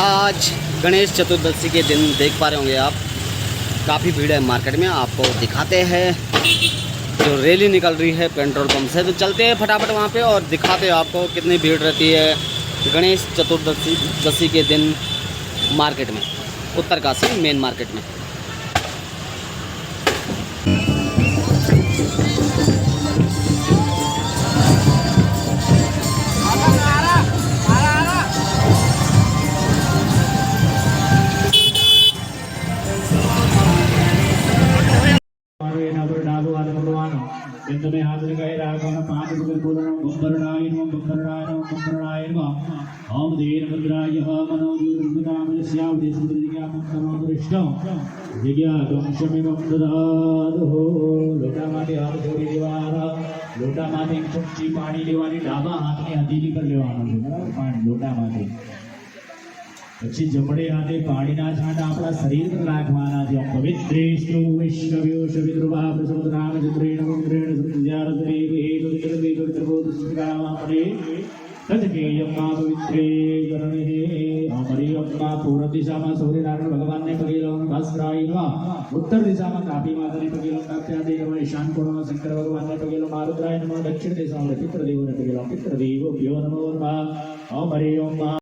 आज गणेश चतुर्दशी के दिन देख पा रहे होंगे आप, काफ़ी भीड़ है मार्केट में। आपको दिखाते हैं जो रैली निकल रही है पेट्रोल पंप से, तो चलते हैं फटाफट वहाँ पे और दिखाते हैं आपको कितनी भीड़ रहती है गणेश चतुर्दशी के दिन मार्केट में, उत्तरकाशी मेन मार्केट में। में हाथ लगाए राघव पांच बोलना बंबरणाय नमः बंबरणाय नमः बंबरणाय नमः ओम देव रुद्राय मनोजुर्गुणामस्यावदे सुंदरियामं दृष्टं जिज्ञातं शमिमं ददातु लोटामाथे हाथ जोड़ी देवाना लोटामाथे चमची पानी लेवानी डाबा हाथने हथेली पर लेવાનો છે બરાબર પાણી લોટામાથે પછી જમણે હાથે પાણીના છાંટા આપણા શરીર પર નાખવાના છે પવિત્રેષ્ણુ વૈષ્ણવ્યો શવિદ્રુવા પ્રસમુદ્રામ ચંદ્રેણ મંદ્રેણ સત્યારતરે હેતુ ચરદેવ ત્રિબોધ સુગામાપરે તજકેયમ મા પવિત્રે ગરણે અમારી અમ્મા પૂર્વ દિશામાં સૂર્યનારાયણ ભગવાનને પગે લાવવાનું ભાસ્કરાય નમઃ ઉત્તર દિશામાં કાપી માતાને પગે લાવવાનું કાપ્યાદે નમઃ ઈશાન કોણમાં શંકર ભગવાનને પગે લાવવાનું મારુદ્રાય નમઃ દક્ષિણ દિશામાં પિતૃદેવોને પગે લાવવાનું પિતૃદેવોભ્યો નમો નમઃ અમારી અમ્મા